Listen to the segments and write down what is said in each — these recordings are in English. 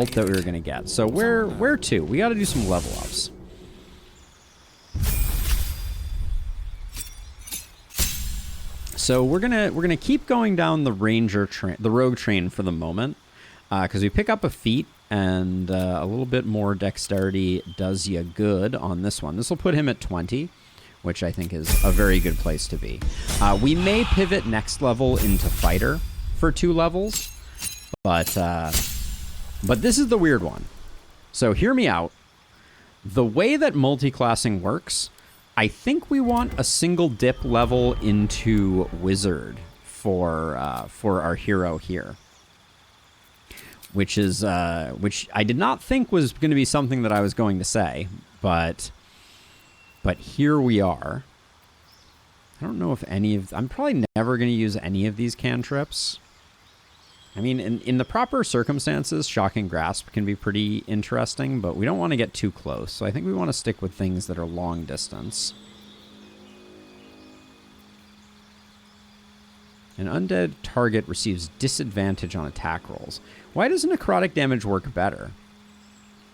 felt that we were going to get. So where to? We got to do some level ups. So we're gonna keep going down the rogue train for the moment, because we pick up a feat, and a little bit more dexterity does you good on this one. This will put him at 20, which I think is a very good place to be. We may pivot next level into fighter for 2 levels, but this is the weird one. So hear me out. The way that multi-classing works, I think we want a single dip level into wizard for our hero here, which I did not think was going to be something that I was going to say, but here we are. I don't know if I'm probably never going to use any of these cantrips. I mean, in the proper circumstances, Shocking Grasp can be pretty interesting, but we don't want to get too close. So I think we want to stick with things that are long distance. An undead target receives disadvantage on attack rolls. Why does necrotic damage work better?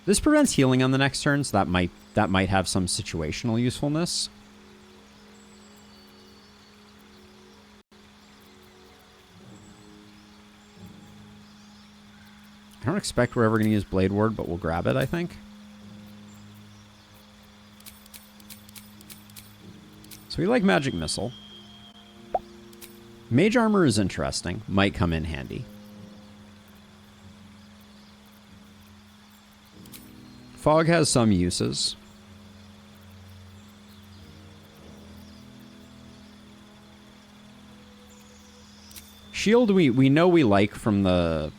This prevents healing on the next turn, so that might have some situational usefulness. I don't expect we're ever going to use Blade Ward, but we'll grab it, I think. So we like Magic Missile. Mage Armor is interesting. Might come in handy. Fog has some uses. Shield we know we like from the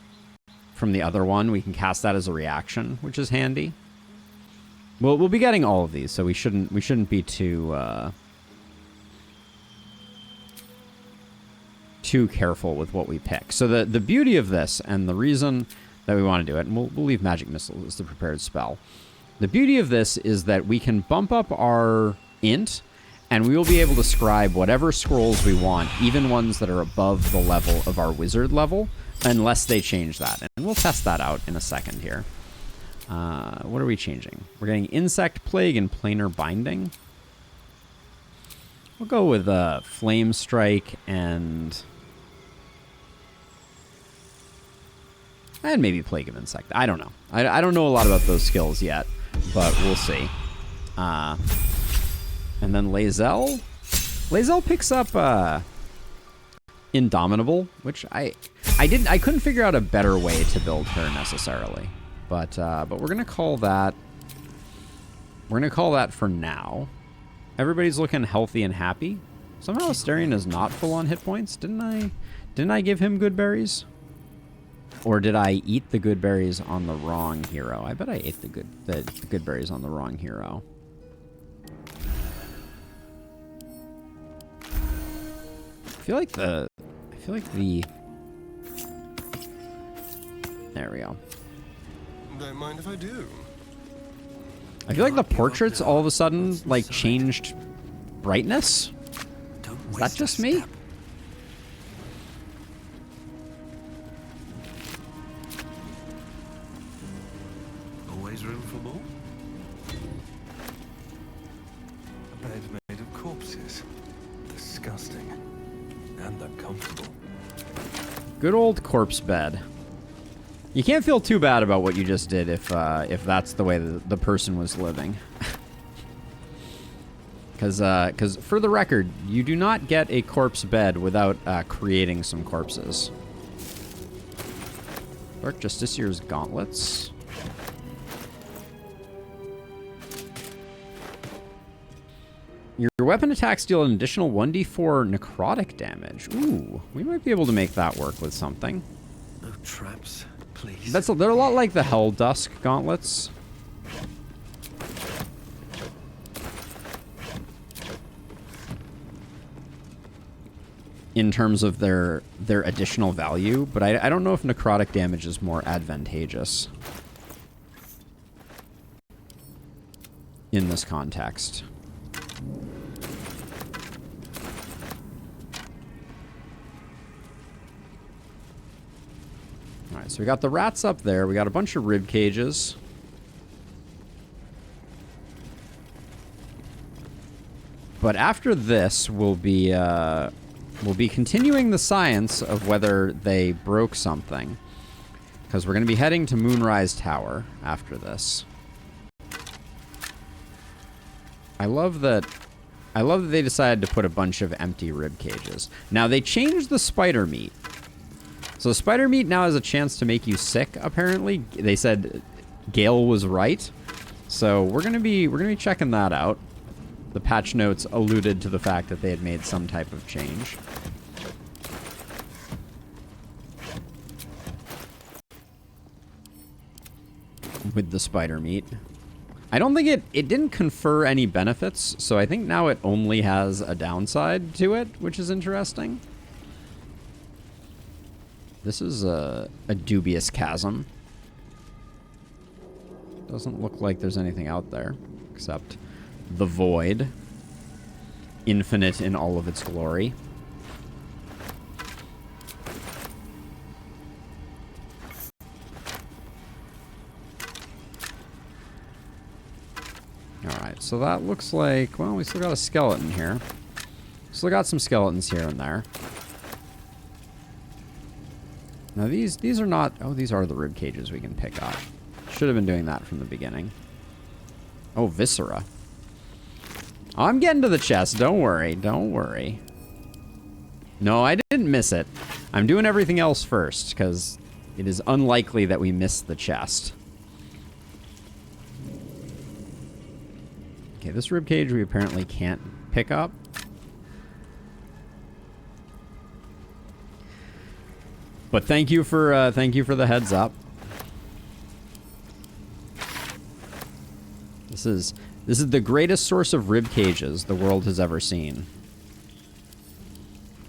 other one. We can cast that as a reaction, which is handy. We'll be getting all of these, so we shouldn't be too careful with what we pick. So the beauty of this, and the reason that we want to do it, and we'll leave Magic Missile as the prepared spell. The beauty of this is that we can bump up our int, and we will be able to scribe whatever scrolls we want, even ones that are above the level of our wizard level, unless they change that. And we'll test that out in a second here. What are we changing? We're getting Insect Plague and Planar Binding. We'll go with Flame Strike and maybe Plague of Insect. I don't know. I don't know a lot about those skills yet, but we'll see. And then Lae'zel. Lae'zel picks up Indomitable, which I couldn't figure out a better way to build her necessarily. But we're gonna call that. We're gonna call that for now. Everybody's looking healthy and happy. Somehow Asterion is not full on hit points. Didn't I give him good berries? Or did I eat the good berries on the wrong hero? I bet I ate the good berries on the wrong hero. I feel like the there we go. Don't mind if I do. I feel like the portraits all of a sudden like changed brightness. Is that just me? Always room for more? A bed made of corpses. Disgusting. And uncomfortable. Good old corpse bed. You can't feel too bad about what you just did if that's the way the person was living. Because for the record, you do not get a corpse bed without creating some corpses. Dark Justicier's gauntlets. Your weapon attacks deal an additional 1d4 necrotic damage. Ooh, we might be able to make that work with something. No traps, please. They're a lot like the Hell Dusk gauntlets. In terms of their additional value, but I don't know if necrotic damage is more advantageous in this context. Alright, so we got the rats up there. We got a bunch of rib cages. But after this, we'll be continuing the science of whether they broke something. Because we're going to be heading to Moonrise Tower after this. I love that they decided to put a bunch of empty rib cages. Now, they changed the spider meat. So spider meat now has a chance to make you sick, apparently. They said Gale was right. So we're gonna be checking that out. The patch notes alluded to the fact that they had made some type of change. With the spider meat. I don't think it didn't confer any benefits, so I think now it only has a downside to it, which is interesting. This is a dubious chasm. Doesn't look like there's anything out there, except the void. Infinite in all of its glory. Alright, so that looks like, well, we still got a skeleton here. Still got some skeletons here and there. Now these are not, oh, these are the rib cages we can pick up. Should have been doing that from the beginning. Oh, viscera. Oh, I'm getting to the chest, don't worry, don't worry. No, I didn't miss it. I'm doing everything else first, because it is unlikely that we miss the chest. Okay, this ribcage we apparently can't pick up. But thank you for the heads up. This is the greatest source of rib cages the world has ever seen.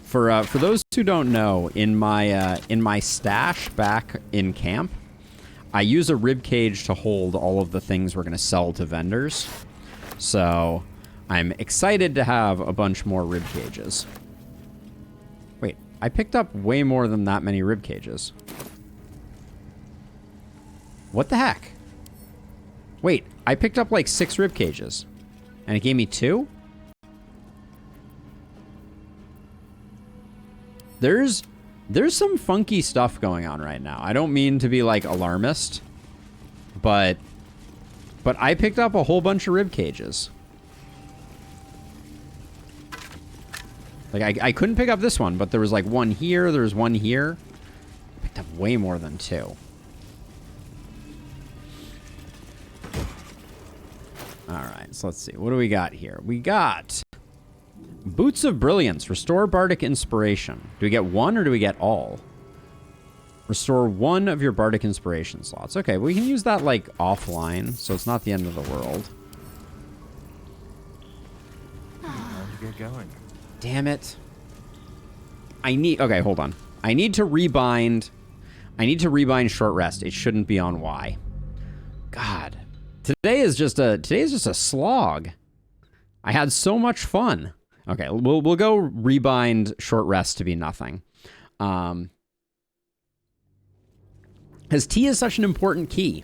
For those who don't know, in my stash back in camp, I use a rib cage to hold all of the things we're gonna sell to vendors. So I'm excited to have a bunch more rib cages. Wait, I picked up way more than that many rib cages. What the heck? Wait, I picked up like 6 rib cages, and it gave me 2? There's some funky stuff going on right now. I don't mean to be like alarmist, but I picked up a whole bunch of rib cages. Like I couldn't pick up this one, but there was like one here, there was one here. I picked up way more than 2. Alright, so let's see. What do we got here? We got Boots of Brilliance. Restore Bardic Inspiration. Do we get 1 or do we get all? Restore 1 of your Bardic Inspiration slots. Okay, we can use that, like, offline, so it's not the end of the world. Time to get going. Damn it. Okay, hold on. I need to rebind Short Rest. It shouldn't be on Y. God. Today is just a slog. I had so much fun. Okay, we'll go rebind Short Rest to be nothing. Because T is such an important key.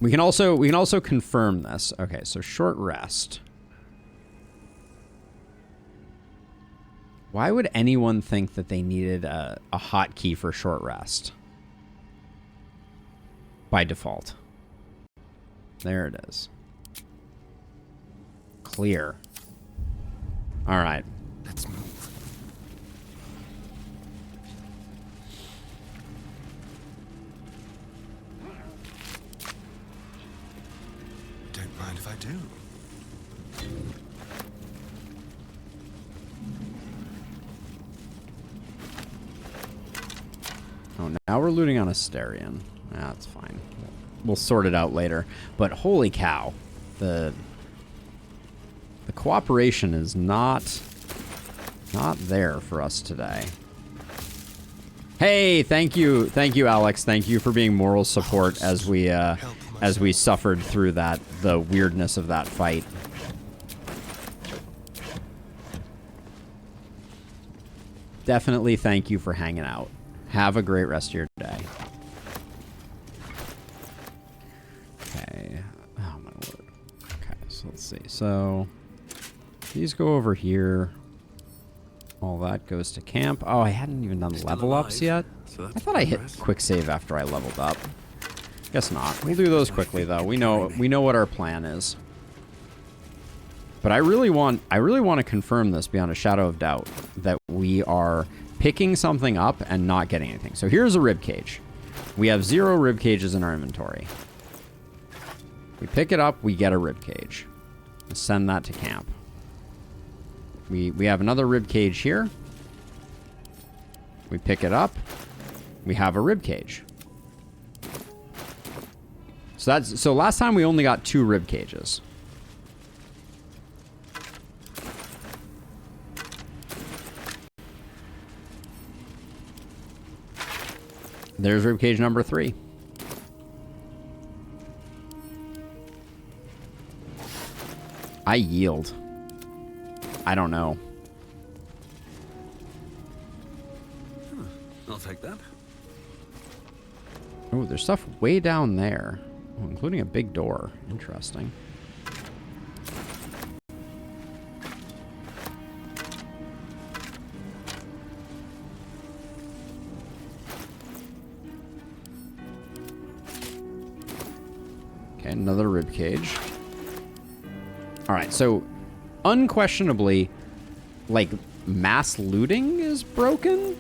We can also confirm this. Okay, so Short Rest. Why would anyone think that they needed a hotkey for Short Rest? By default. There it is. Clear. All right. Let's move. Don't mind if I do. Oh, now we're looting on Asterion. That's fine. We'll sort it out later. But holy cow, the cooperation is not there for us today. Hey, thank you, Alex. Thank you for being moral support as we suffered through the weirdness of that fight. Definitely thank you for hanging out. Have a great rest of your day. Okay. Oh, my lord. Okay, so let's see. So, these go over here. All that goes to camp. Oh, I hadn't even done level ups yet. So I thought I hit quick save after I leveled up. Guess not. We'll do those quickly though. We know what our plan is. But I really want to confirm this beyond a shadow of doubt that we are picking something up and not getting anything. So here's a rib cage. We have 0 rib cages in our inventory. We pick it up, we get a rib cage. Let's send that to camp. We have another rib cage here. We pick it up. We have a rib cage. So last time we only got 2 rib cages. There's rib cage number 3. I yield. I don't know. I'll take that. Oh, there's stuff way down there. Oh, including a big door. Interesting. Okay, another rib cage. Alright, so unquestionably, like, mass looting is broken?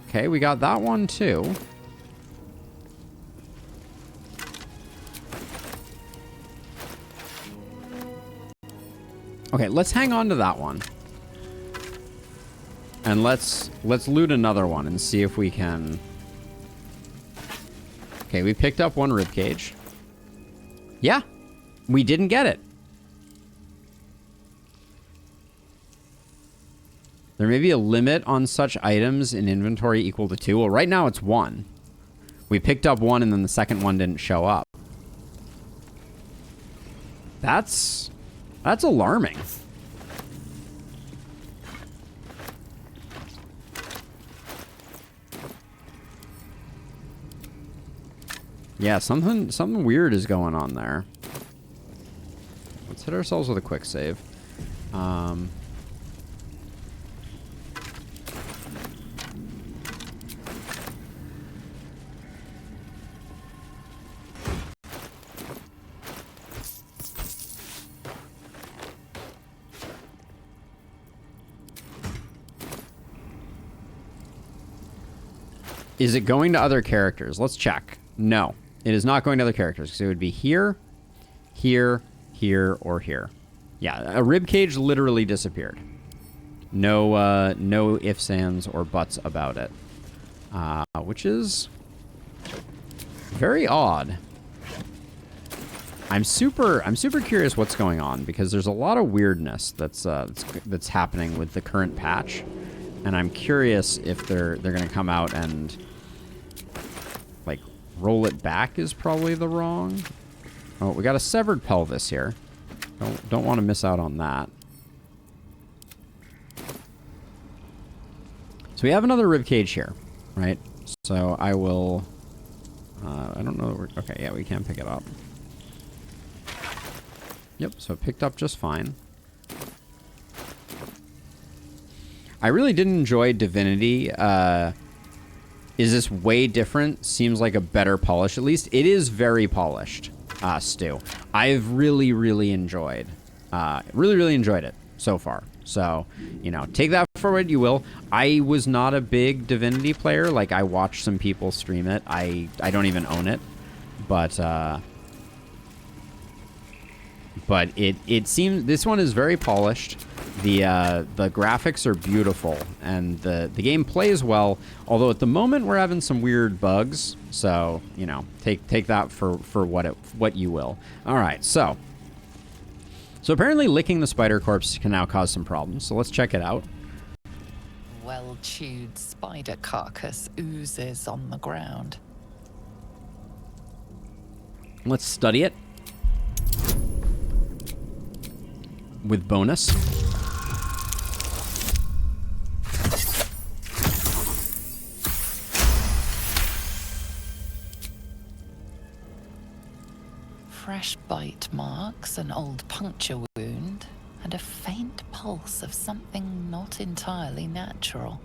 Okay, we got that one too. Okay, let's hang on to that one. And let's loot another one and see if we can... Okay, we picked up 1 ribcage. Yeah, we didn't get it. There may be a limit on such items in inventory equal to 2. Well, right now it's 1. We picked up 1 and then the second one didn't show up. That's alarming. Yeah, something weird is going on there. Let's hit ourselves with a quick save. Is it going to other characters? Let's check. No, it is not going to other characters because it would be here, here, here, or here. Yeah, a rib cage literally disappeared. No, no ifs, ands, or buts about it, which is very odd. I'm super curious what's going on because there's a lot of weirdness that's happening with the current patch, and I'm curious if they're gonna come out and like roll it back is probably the wrong. Oh, we got a severed pelvis here. Don't want to miss out on that. So we have another rib cage here, right? So I will. I don't know. Okay, yeah, we can pick it up. Yep. So it picked up just fine. I really did enjoy Divinity. Is this way different? Seems like a better polish. At least it is very polished, Stu. I've really, really enjoyed. Really enjoyed it so far. So, you know, take that for what you will. I was not a big Divinity player. Like, I watched some people stream it. I don't even own it. But it seems this one is very polished. The graphics are beautiful and the game plays well, although at the moment we're having some weird bugs, so you know, take that for what you will. All right, so apparently licking the spider corpse can now cause some problems, so let's check it out. Well-chewed spider carcass oozes on the ground. Let's study it with bonus. fresh bite marks, an old puncture wound, and a faint pulse of something not entirely natural.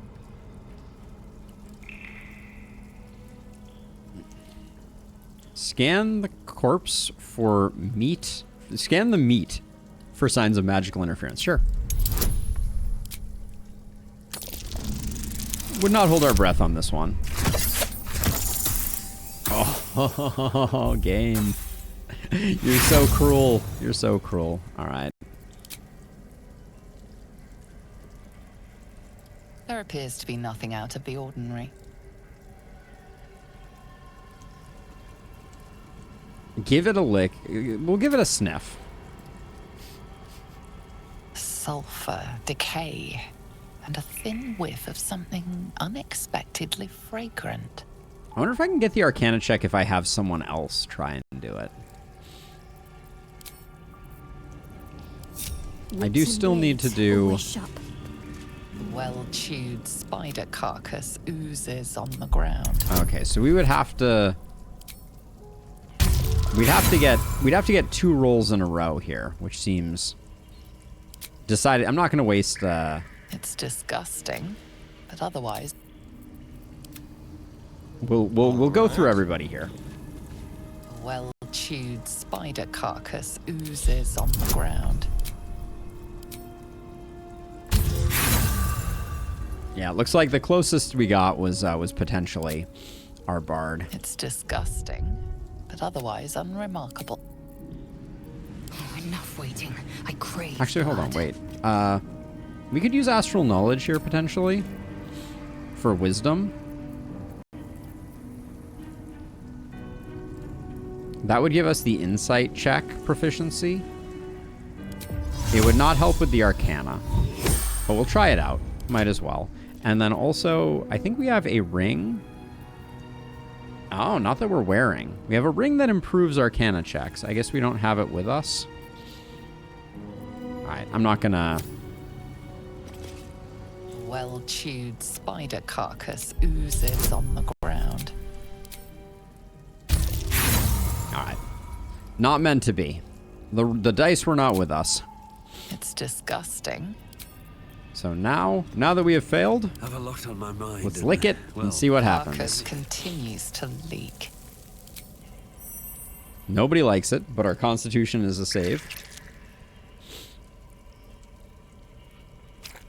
Scan the corpse for meat. Scan the meat for signs of magical interference. Sure. Would not hold our breath on this one. Oh, game. You're so cruel. You're so cruel. All right. There appears to be nothing out of the ordinary. Give it a lick. We'll give it a sniff. Sulfur, decay, and a thin whiff of something unexpectedly fragrant. I wonder if I can get the Arcana check if I have someone else try and do it. I do still need to do... Well-chewed spider carcass oozes on the ground. Okay, so we would have to... We'd have to get 2 rolls in a row here, which seems decided. I'm not going to waste. It's disgusting, but otherwise. We'll go through everybody here. A well-chewed spider carcass oozes on the ground. Yeah, it looks like the closest we got was potentially our bard. It's disgusting, but otherwise unremarkable. Oh, enough waiting. I crave Actually, hold on, blood. wait. We could use astral knowledge here potentially for wisdom. That would give us the insight check proficiency. It would not help with the arcana, but we'll try it out. Might as well. And then also, I think we have a ring. Oh, not that we're wearing. We have a ring that improves arcana checks. I guess we don't have it with us. All right, I'm not gonna... Well-chewed spider carcass oozes on the ground. All right. Not meant to be. The dice were not with us. It's disgusting. So now that we have failed, Have a lot on my mind. let's lick it and see what Carcass happens. continues to leak. Nobody likes it, but our constitution is a save.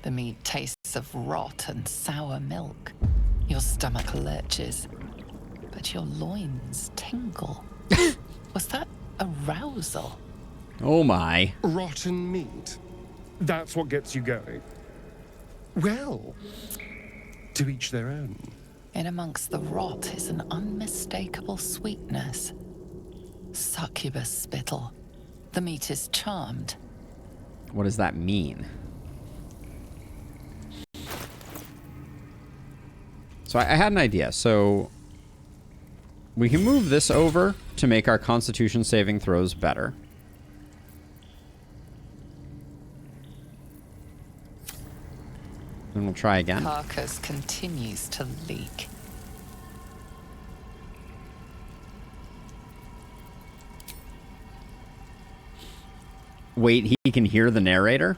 The meat tastes of rot and sour milk. Your stomach lurches, but your loins tingle. Was that arousal? Oh my. Rotten meat. That's what gets you going. Well, to each their own. In amongst the rot is an unmistakable sweetness. Succubus spittle. The meat is charmed. What does that mean? So I had an idea. So we can move this over to make our constitution saving throws better. And we'll try again. Carcass continues to leak. Wait, he can hear the narrator?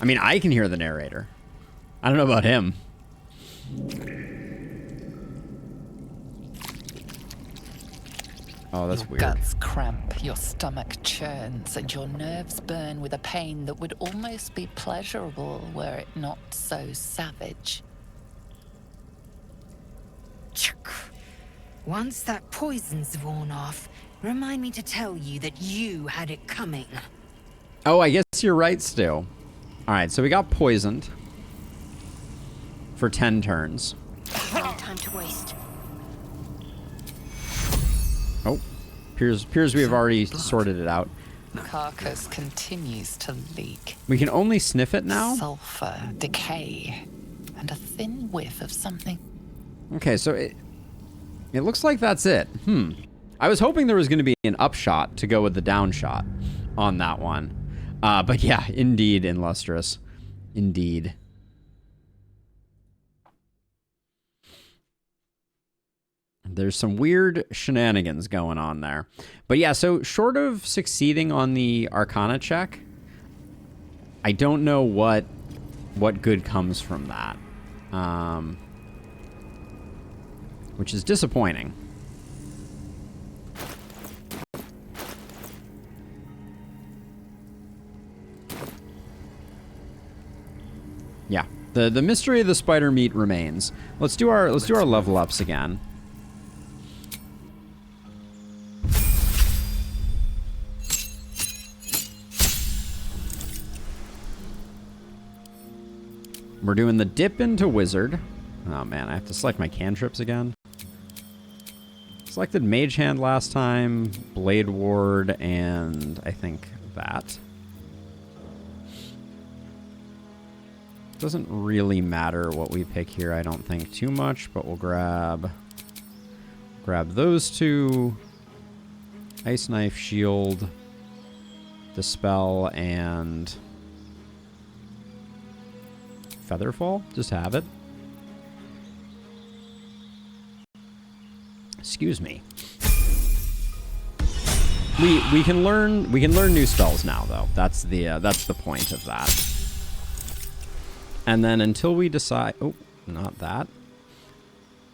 I mean, I can hear the narrator. I don't know about him. Oh, that's Your weird. guts cramp, your stomach churns, and your nerves burn with a pain that would almost be pleasurable were it not so savage. Chuk. Once that poison's worn off, remind me to tell you that you had it coming. Oh, I guess you're right, Stu. Alright, so we got poisoned for 10 turns. No time to waste. Oh, appears we have already sorted it out. Carcass continues to leak. We can only sniff it now? Sulfur, decay, and a thin whiff of something. Okay, so it looks like that's it. I was hoping there was going to be an upshot to go with the downshot on that one. But yeah, indeed, illustrious. Indeed. There's some weird shenanigans going on there. But yeah, so short of succeeding on the Arcana check, I don't know what good comes from that. Which is disappointing. Yeah, the mystery of the spider meat remains. Let's do our level ups again. We're doing the dip into wizard. Oh man, I have to select my cantrips again. Selected mage hand last time, blade ward, and I think that. Doesn't really matter what we pick here, I don't think too much, but we'll grab those two. Ice knife, shield, dispel, and featherfall. Just have it. Excuse me. We can learn new spells now though. That's the point of that. And then until we decide, oh, not that.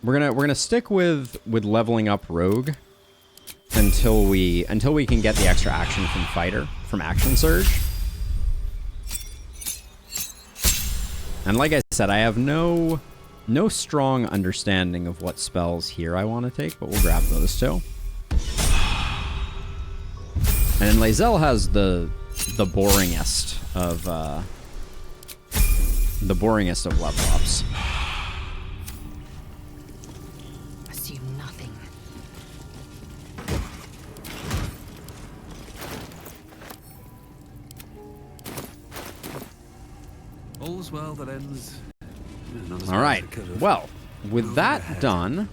We're gonna stick with leveling up rogue until we can get the extra action from fighter, from action surge. And like I said, I have no strong understanding of what spells here I want to take, but we'll grab those two. And then Lae'zel has the boringest of level ups. Assume nothing. All's well that ends. Not as All well as right. it could've. Well, with Moving that ahead. done,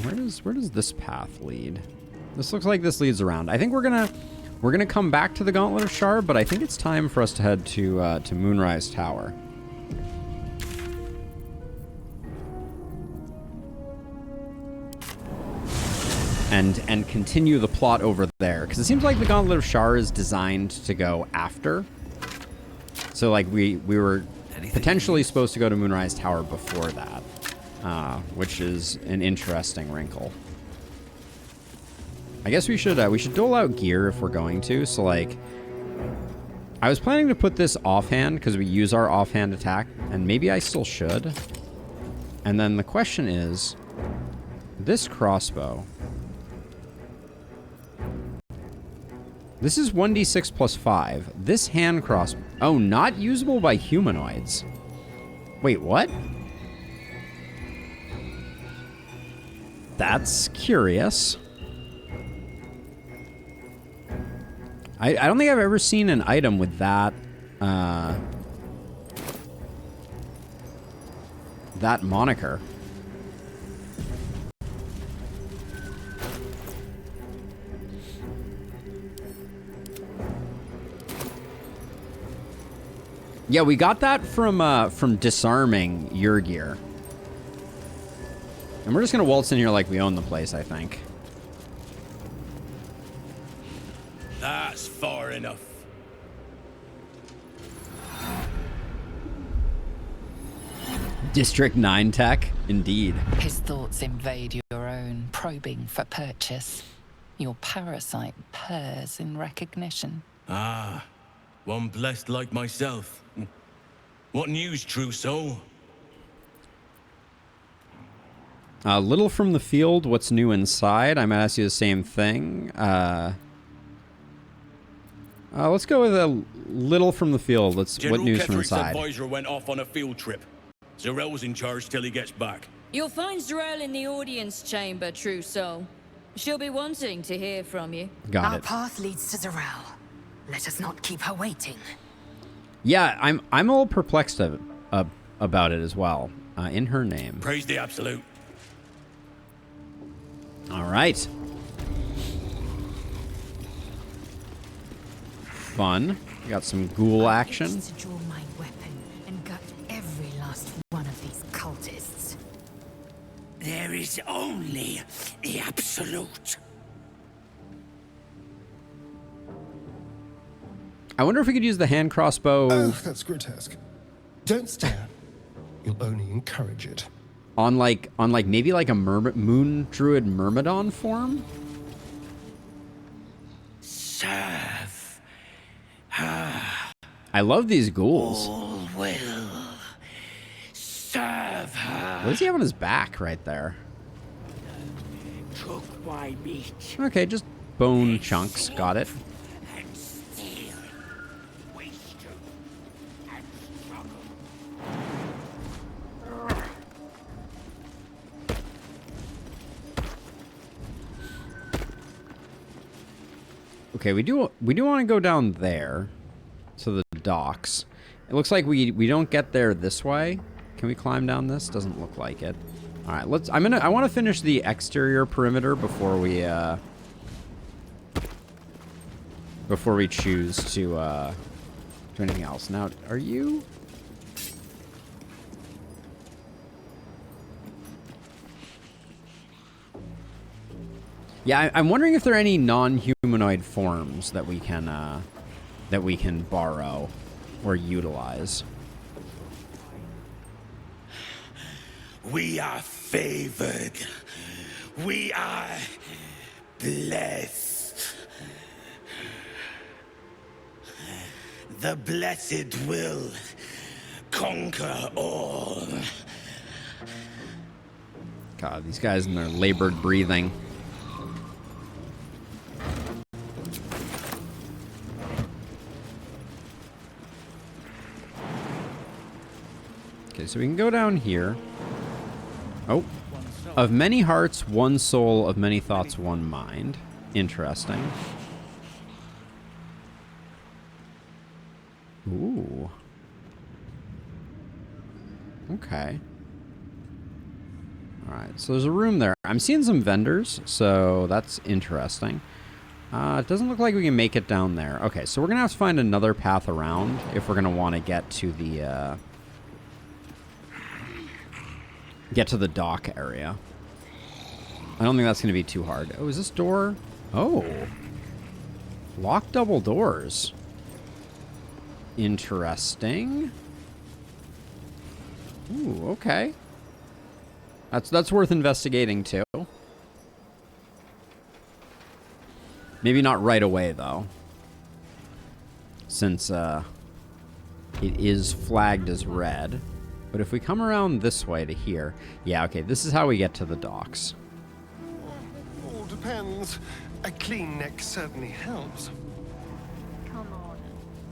where does this path lead? This looks like this leads around. I think we're gonna come back to the Gauntlet of Shar, but I think it's time for us to head to Moonrise Tower. And continue the plot over there, because it seems like the Gauntlet of Shar is designed to go after. So like we were potentially supposed to go to Moonrise Tower before that, which is an interesting wrinkle. I guess we should dole out gear if we're going to. So like, I was planning to put this offhand because we use our offhand attack, and maybe I still should. And then the question is, this crossbow. This is 1d6 plus 5. This hand crossbow. Oh, not usable by humanoids. Wait, what? That's curious. I don't think I've ever seen an item with that that moniker. Yeah, we got that from disarming your gear. And we're just gonna waltz in here like we own the place, I think. That's far enough. District 9 tech, indeed. His thoughts invade your own, probing for purchase. Your parasite purrs in recognition. Ah, one blessed like myself. What news, true soul? Little from the field, what's new inside? I might ask you the same thing. Let's go with a little from the field. What news from Ketherick's inside? advisor went off on a field trip. Zarel's in charge till he gets back. You'll find Zarel in the audience chamber, true soul. She'll be wanting to hear from you. Got Our it. path leads to Zarel. Let us not keep her waiting. Yeah, I'm a little perplexed about it as well. In her name. Praise the absolute. All right. Fun. We got some ghoul action. To draw my weapon and gut every last one of these these cultists. There is only the absolute. I wonder if we could use the hand crossbow Oh, that's grotesque. Don't stare. You'll only encourage it. on like maybe like a moon druid myrmidon form. Serve. I love these ghouls. All will. Serve her. What does he have on his back right there? Took my meat. Okay, just bone chunks. Got it. And steal. Waste you. And struggle. Okay, we do want to go down there to the docks. It looks like we don't get there this way. Can we climb down this? Doesn't look like it. All right, let's. I want to finish the exterior perimeter before we choose to do anything else. Now, are you? Yeah, I'm wondering if there are any non-humanoid forms that we can borrow or utilize. We are favored. We are blessed. The blessed will conquer all. God, these guys and their labored breathing. Okay, so we can go down here. Oh. Of many hearts, one soul. Of many thoughts, one mind. Interesting. Ooh. Okay. Alright, so there's a room there. I'm seeing some vendors, so that's interesting. It doesn't look like we can make it down there. Okay, so we're going to have to find another path around if we're going to want to get to the dock area. I don't think that's going to be too hard. Oh, is this door? Oh. Locked double doors. Interesting. Ooh, okay. That's worth investigating too. Maybe not right away though. Since it is flagged as red. But if we come around this way to here, yeah, okay, this is how we get to the docks. All depends. A clean neck certainly helps. Come on.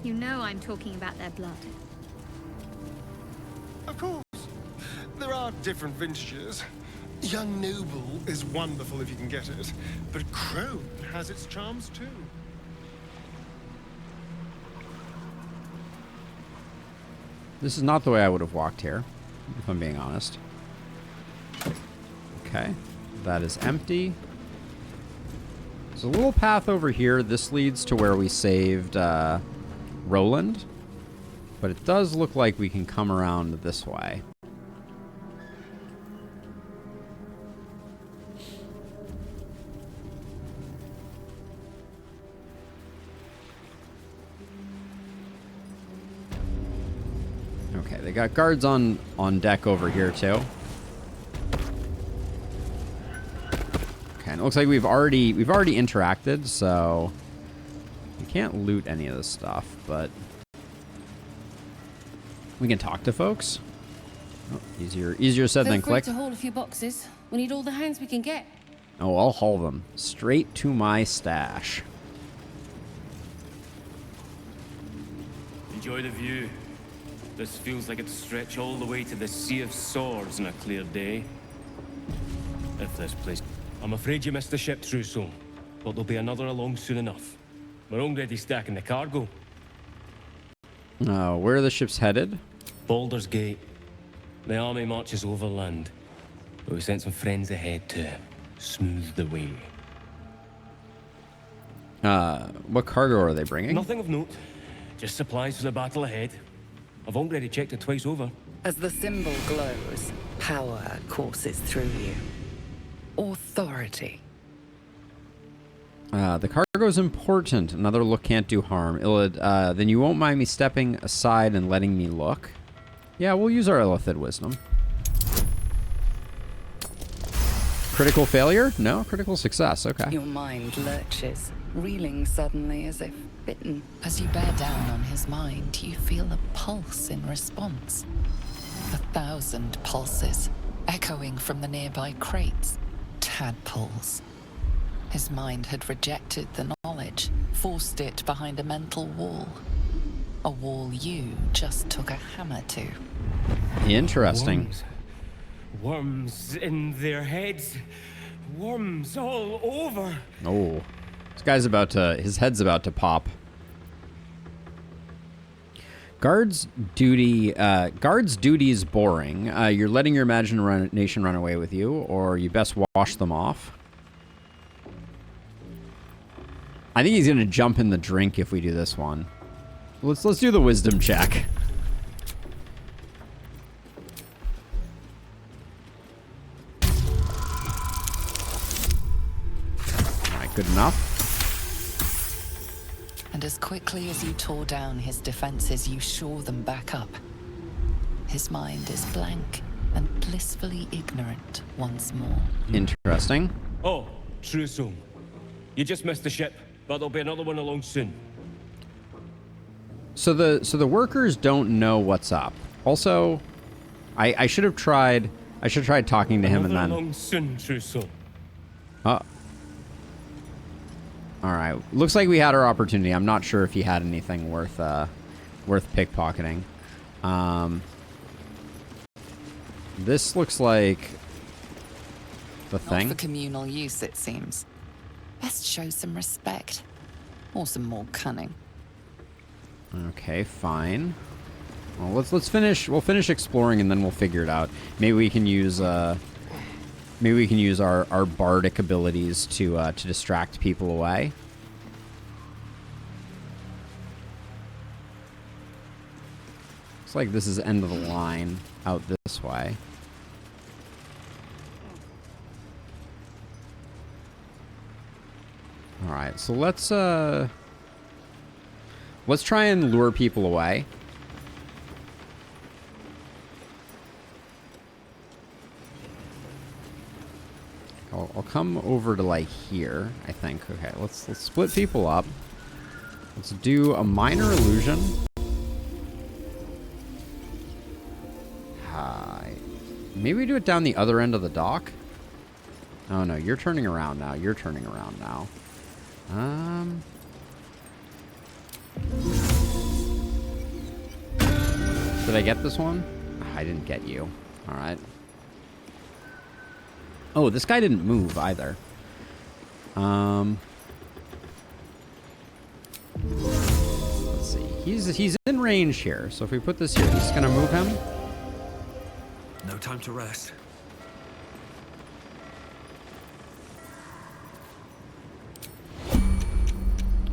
You know I'm talking about their blood. Of course. There are different vintages. Young Noble is wonderful if you can get it, but Crone has its charms too. This is not the way I would have walked here, if I'm being honest. Okay, that is empty. There's a little path over here. This leads to where we saved Roland, but it does look like we can come around this way. Okay, they got guards on deck over here too. Okay, and it looks like we've already interacted, so we can't loot any of this stuff, but we can talk to folks. Oh, easier said than click. To haul a few boxes. We need all the hands we can get. Oh, I'll haul them straight to my stash. Enjoy the view. This feels like it'd stretch all the way to the Sea of Swords on a clear day. If this place... I'm afraid you missed the ship, Trousseau, but there'll be another along soon enough. We're already stacking the cargo. Where are the ships headed? Baldur's Gate. The army marches overland, but we sent some friends ahead to smooth the way. What cargo are they bringing? Nothing of note. Just supplies for the battle ahead. I've already checked it twice over. As the symbol glows, power courses through you. Authority. The cargo's important. Another look can't do harm. Illid, then you won't mind me stepping aside and letting me look? Yeah, we'll use our Illithid wisdom. Critical failure? No, critical success. Okay. Your mind lurches, reeling suddenly as if bitten. As you bear down on his mind, you feel a pulse in response. 1,000 pulses, echoing from the nearby crates. Tadpoles. His mind had rejected the knowledge, forced it behind a mental wall. A wall you just took a hammer to. Interesting. Worms in their heads. Worms all over. Oh. This guy's about to... His head's about to pop. Guard's duty is boring. You're letting your imagination run away with you, or you best wash them off. I think he's gonna jump in the drink if we do this one. Let's do the wisdom check. All right, good enough. And as quickly as you tore down his defenses, you shore them back up. His mind is blank and blissfully ignorant once more. Interesting. Oh, true soul. You just missed the ship, but there'll be another one along soon. So the workers don't know what's up. Also, I should have tried talking to him and then. Along soon, true soul. All right. Looks like we had our opportunity. I'm not sure if he had anything worth pickpocketing. This looks like the thing. Not for communal use, it seems. Best show some respect, or some more cunning. Okay, fine. Well, let's finish. We'll finish exploring and then we'll figure it out. Maybe we can use our bardic abilities to distract people away. Looks like this is end of the line out this way. All right, so let's try and lure people away. I'll come over to like here, I think. Okay, let's split people up. Let's do a minor illusion. Hi. Maybe we do it down the other end of the dock. Oh no, you're turning around now. You're turning around now. Did I get this one? I didn't get you. All right. Oh, this guy didn't move either. Let's see. He's in range here. So if we put this here, he's gonna move him. No time to rest.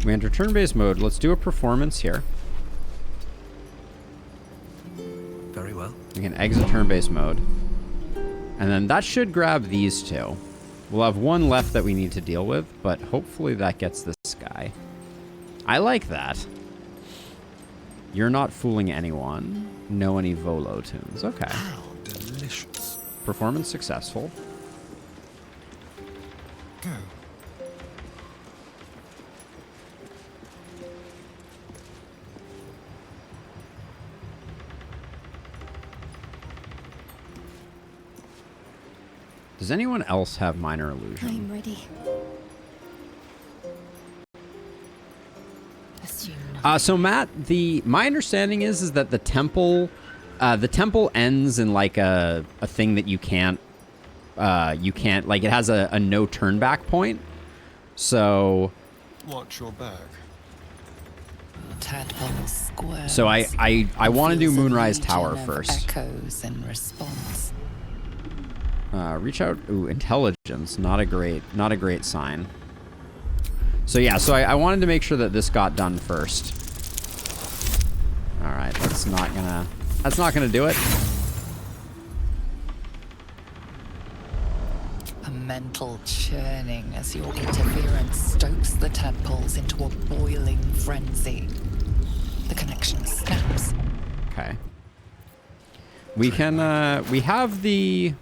We enter turn-based mode. Let's do a performance here. Very well. We can exit turn-based mode. And then that should grab these two. We'll have one left that we need to deal with, but hopefully that gets this guy. I like that. You're not fooling anyone. Know any Volo tunes. Okay. How delicious. Performance successful. Go. Does anyone else have minor illusion? I'm ready. So Matt, my understanding is that the temple ends in like a thing that you can't like, it has a no turn back point. So Watch your back. Tadpole squirms. So I want to do Feels a Moonrise legion Tower of first. Echoes in response. Reach out. Ooh, intelligence. Not a great sign. So yeah, so I wanted to make sure that this got done first. All right, that's not gonna do it. a mental churning as your interference stokes the tadpoles into a boiling frenzy. The connection snaps. Okay. We can, we have the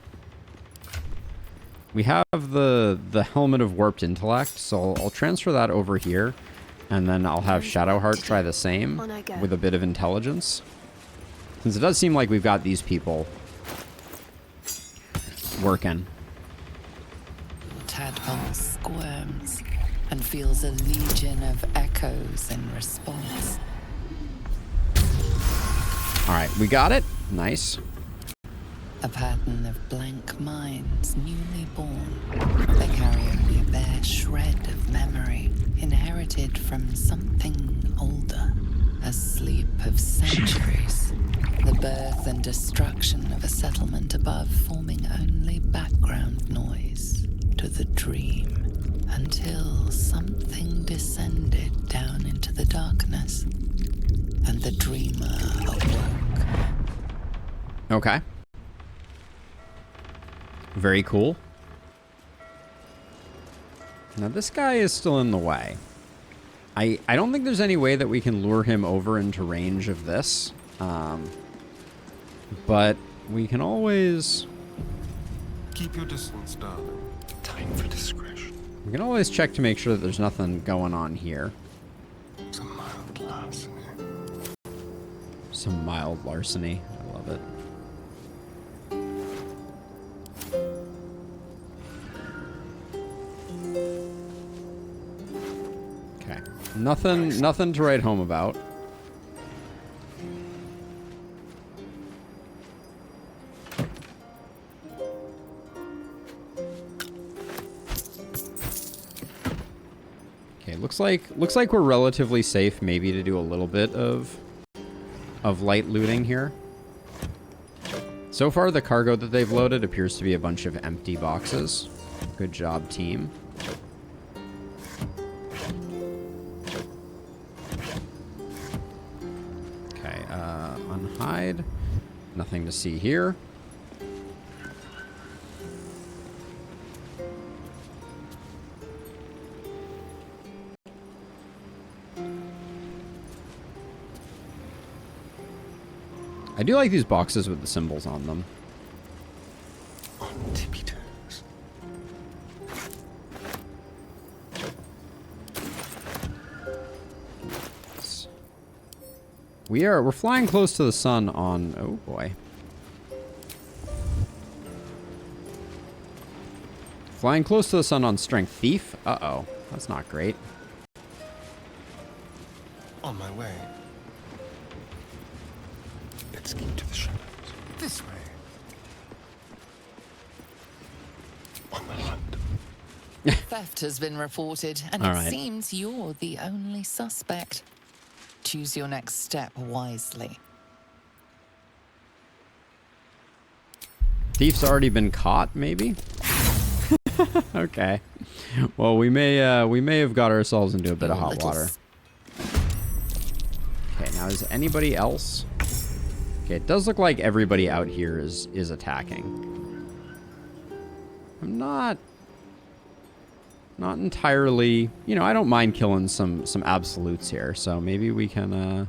Helmet of Warped Intellect, so I'll transfer that over here, and then I'll have Shadowheart try the same with a bit of intelligence. Since it does seem like we've got these people working. Tadpole squirms and feels a legion of echoes in response. Alright, we got it. Nice. A pattern of blank minds newly born. They carry only a bare shred of memory, inherited from something older. A sleep of centuries. The birth and destruction of a settlement above, forming only background noise to the dream. Until something descended down into the darkness, and the dreamer awoke. Okay. Very cool. Now this guy is still in the way. I don't think there's any way that we can lure him over into range of this. But we can always... Keep your distance, darling. Time for discretion. We can always check to make sure that there's nothing going on here. Some mild larceny. Some mild larceny. I love it. Okay. Nothing to write home about. Okay, looks like we're relatively safe, maybe to do a little bit of light looting here. So far, the cargo that they've loaded appears to be a bunch of empty boxes. Good job, team. Okay, unhide. Nothing to see here. I do like these boxes with the symbols on them. On tippy toes. We're flying close to the sun on... Oh, boy. Flying close to the sun on Strength Thief? Uh-oh. That's not great. On my way. Let's keep to the shadows. This way. On the hunt. Theft has been reported, and All it right. seems you're the only suspect. Choose your next step wisely. Thief's already been caught, maybe? Okay. Well, we may have got ourselves into a bit of hot water. Okay, now is anybody else? Okay, it does look like everybody out here is attacking. I'm not entirely, you know, I don't mind killing some absolutes here, so maybe we can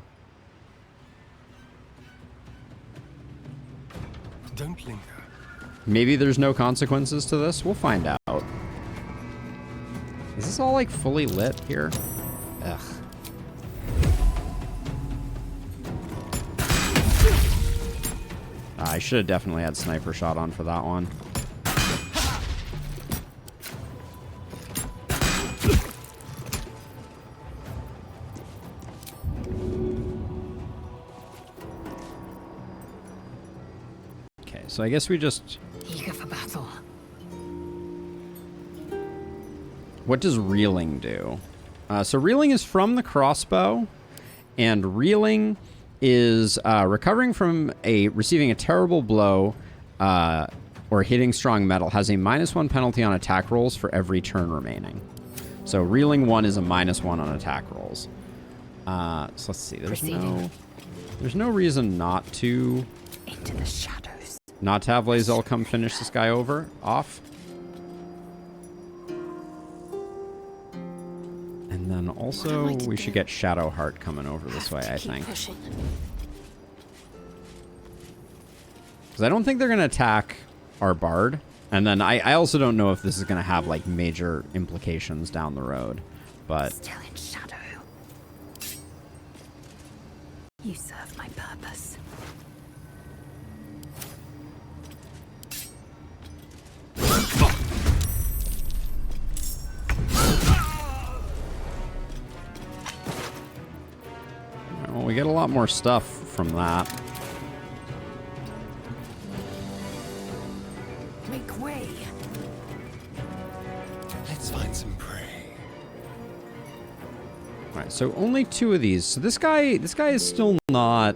Don't linger. maybe there's no consequences to this. We'll find out. Is this all like fully lit here? Ugh. I should have definitely had sniper shot on for that one. Okay, so I guess we just... Eager for battle. What does reeling do? So reeling is from the crossbow, and reeling is recovering from receiving a terrible blow or hitting strong metal has a -1 penalty on attack rolls for every turn remaining. So reeling 1 is a -1 on attack rolls. So let's see. There's no reason not to Into the shadows. have Lae'zel come finish this guy off. And then also we should get Shadowheart coming over this way, I think. Because I don't think they're going to attack our Bard. And then I also don't know if this is going to have, like, major implications down the road. But... Still in shadow. You serve my purpose. Well, we get a lot more stuff from that. Make way. Let's find some prey. Alright, so only 2 of these. So this guy is still not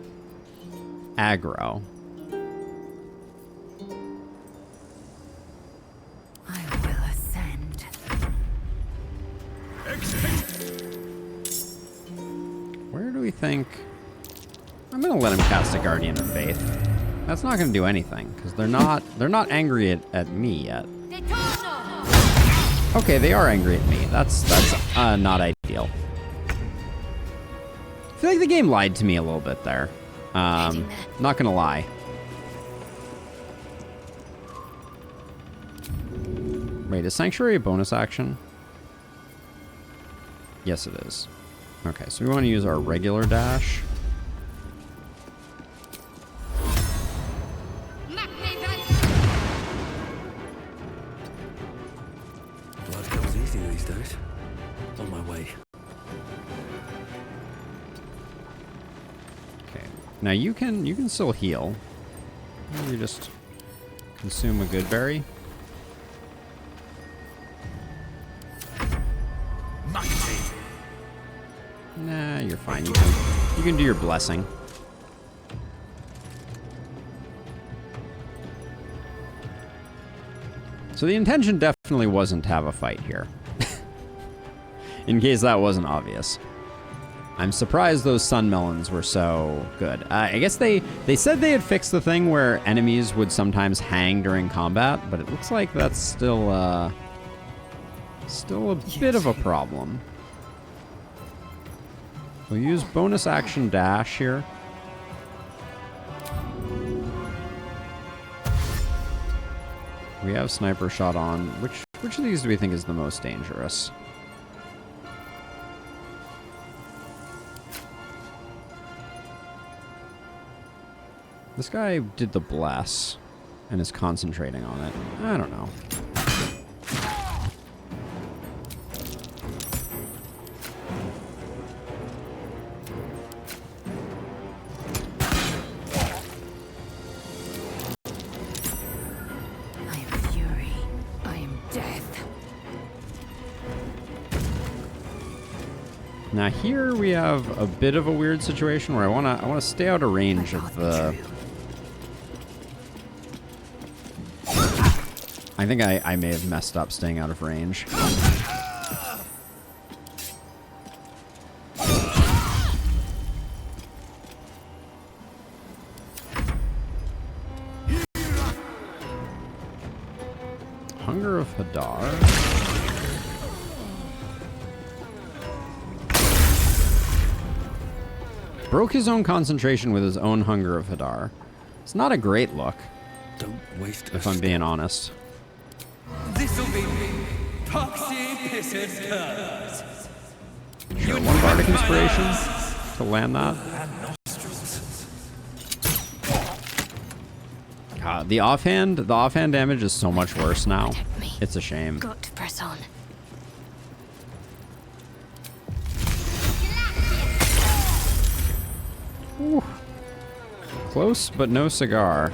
aggro. I will ascend. Where do we think... I'm gonna let him cast a Guardian of Faith. That's not gonna do anything, because they're not angry at me yet. Okay, they are angry at me. That's not ideal. I feel like the game lied to me a little bit there. Not gonna lie. Wait, is Sanctuary a bonus action? Yes, it is. Okay, so we want to use our regular dash. Blood comes easy these days. On my way. Okay, now you can still heal. You just consume a good berry. Nah, you're fine. You can do your blessing. So the intention definitely wasn't to have a fight here. In case that wasn't obvious. I'm surprised those sun melons were so good. I guess they said they had fixed the thing where enemies would sometimes hang during combat, but it looks like that's still a bit of a problem. We'll use bonus action dash here. We have sniper shot on. Which of these do we think is the most dangerous? This guy did the bless and is concentrating on it. I don't know. Now here we have a bit of a weird situation where I wanna stay out of range of the. I think I may have messed up staying out of range. Hunger of Hadar. Broke his own concentration with his own Hunger of Hadar. It's not a great look. Don't waste if I'm being honest. This'll be Proxy Pissed Sure, one Bardic Inspiration to land that. God, the offhand damage is so much worse now. It's a shame. Got to press on. Ooh. Close, but no cigar.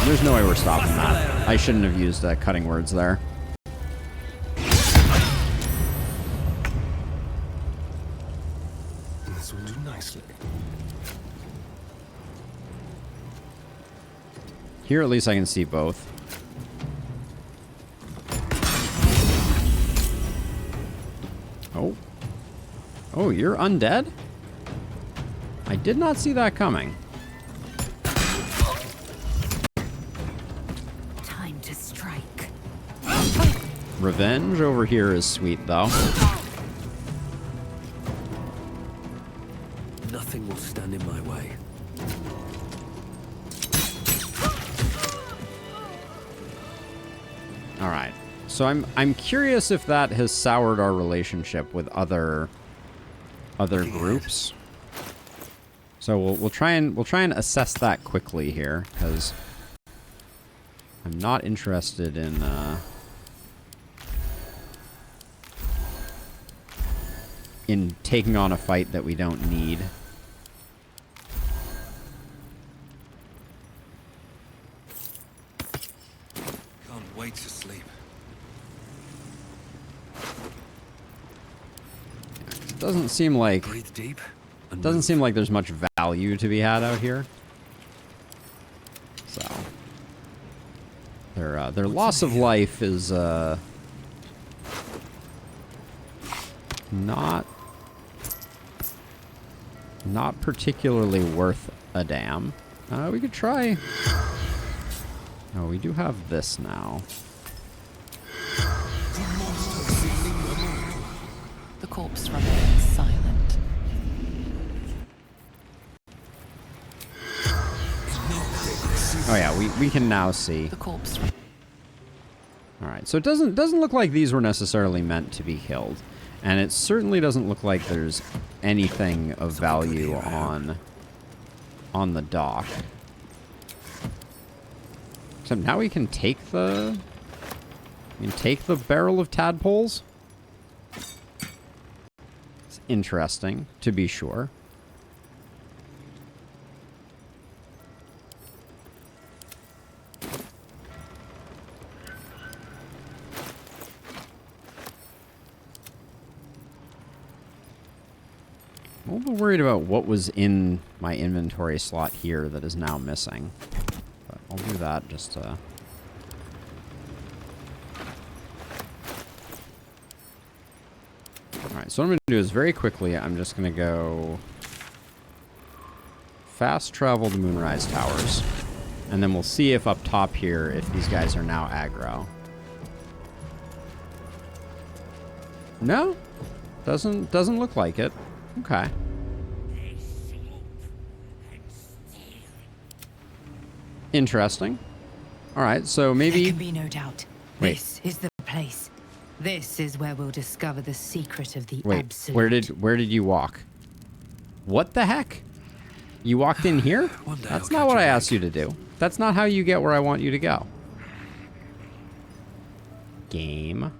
There's no way we're stopping that. I shouldn't have used cutting words there. This will do nicely. Here, at least I can see both. Oh. Oh, you're undead? I did not see that coming. Revenge over here is sweet, though. Nothing will stand in my way. All right. So I'm curious if that has soured our relationship with other groups. So we'll try and assess that quickly here, because I'm not interested in taking on a fight that we don't need. Can't wait to sleep. It doesn't seem like Breathe deep. And doesn't move. seem like there's much value to be had out here. So their loss of life is not particularly worth a damn. We could try. Oh, we do have this now. The corpse remains silent. Oh yeah, we can now see. The corpse. All right, so it doesn't look like these were necessarily meant to be killed, and it certainly doesn't look like there's anything of value on the dock. Except now we can take the barrel of tadpoles. It's interesting, to be sure. I'm a little worried about what was in my inventory slot here that is now missing. But I'll do that just to... Alright, so what I'm going to do is very quickly, I'm just going to go fast travel to Moonrise Towers. And then we'll see if up top here, if these guys are now aggro. No? Doesn't look like it. Okay. Interesting. All right, so maybe... There can be no doubt. Wait. This is the place. This is where we'll discover the secret of the Wait, absolute. where did you walk? What the heck? You walked in here? That's not what I asked you to do. That's not how you get where I want you to go. Game.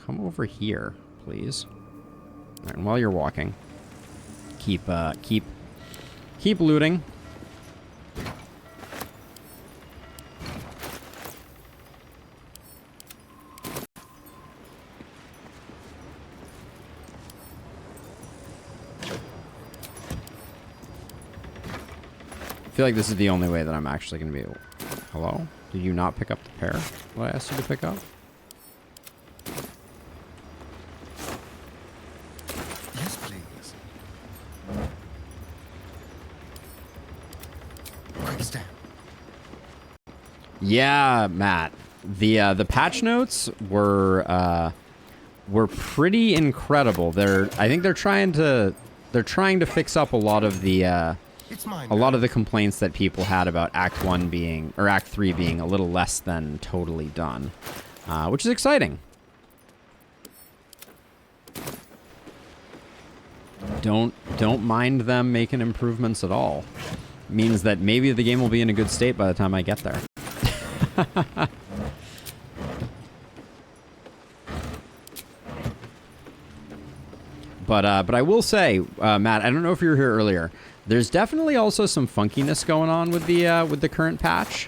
Come over here, please. All right, and while you're walking, keep looting. I feel like this is the only way that I'm actually going to be able... Hello? Did you not pick up the pear? What I asked you to pick up? Yes, please. Quick step. Yeah, Matt. The patch notes were pretty incredible. I think they're trying to fix up a lot of the complaints that people had about Act 3 being a little less than totally done, which is exciting. Don't mind them making improvements at all. It means that maybe the game will be in a good state by the time I get there. But I will say, Matt, I don't know if you were here earlier. There's definitely also some funkiness going on with the current patch.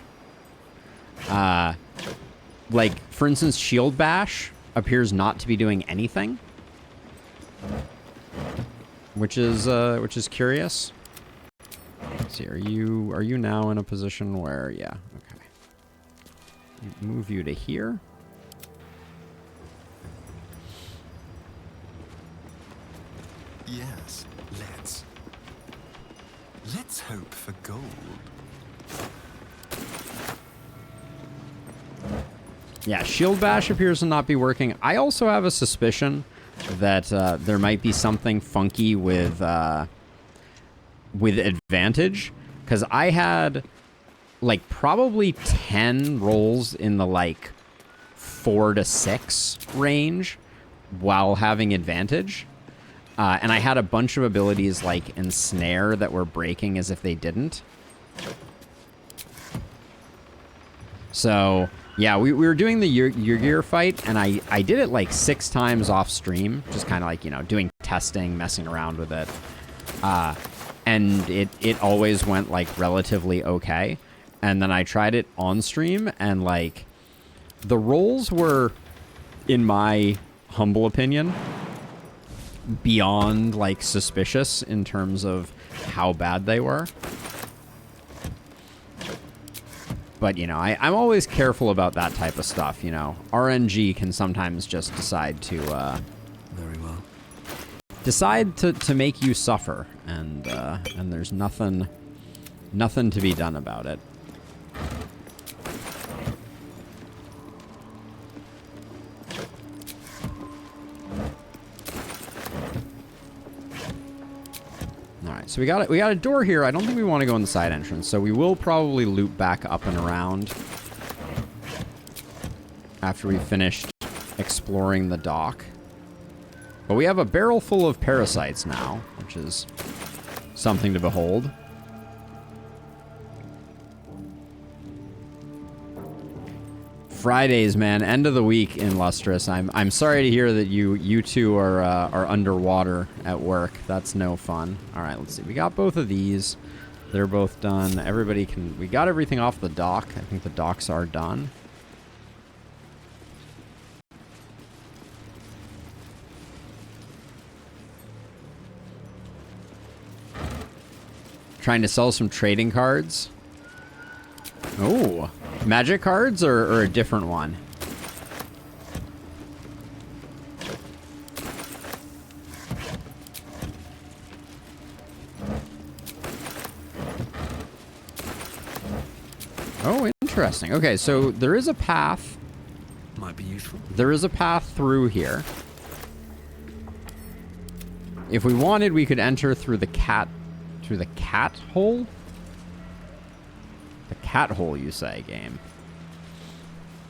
Like, for instance, Shield Bash appears not to be doing anything, which is curious. Let's see, are you now in a position where, yeah, okay. Move you to here. Yes, let's hope for gold. Yeah, Shield Bash appears to not be working. I also have a suspicion that there might be something funky with advantage, because I had like probably 10 rolls in the like 4 to 6 range while having advantage, and I had a bunch of abilities like Ensnare that were breaking as if they didn't. So yeah, we were doing the Yrgir fight, and I did it like 6 times off stream, just kind of like, you know, doing testing, messing around with it. And it always went like relatively okay. And then I tried it on stream, and like the rolls were, in my humble opinion, beyond like suspicious in terms of how bad they were. But, you know, I'm always careful about that type of stuff, you know. RNG can sometimes just decide to, Very well. decide to make you suffer, and there's nothing to be done about it. Alright, so we got a door here. I don't think we want to go in the side entrance, so we will probably loop back up and around after we've finished exploring the dock. But we have a barrel full of parasites now, which is something to behold. Fridays, man, end of the week in Lustrous. I'm sorry to hear that you two are underwater at work. That's no fun. All right, let's see. We got both of these. They're both done. Everybody can. We got everything off the dock. I think the docks are done. Trying to sell some trading cards. Oh, magic cards or a different one? Oh, interesting. Okay, so there is a path. Might be useful. There is a path through here. If we wanted, we could enter through the cat hole? The cat hole, you say, game.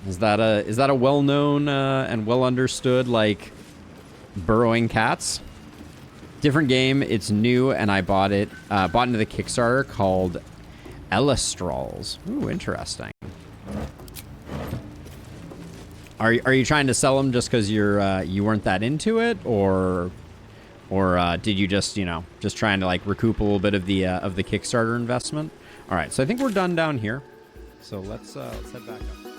Is that a well-known and well-understood, like, burrowing cats? Different game. It's new, and I bought it. Bought into the Kickstarter called Elistrals. Ooh, interesting. Are you trying to sell them just because you weren't that into it, or did you just, you know, just trying to like recoup a little bit of the Kickstarter investment? All right, so I think we're done down here. So let's head back up.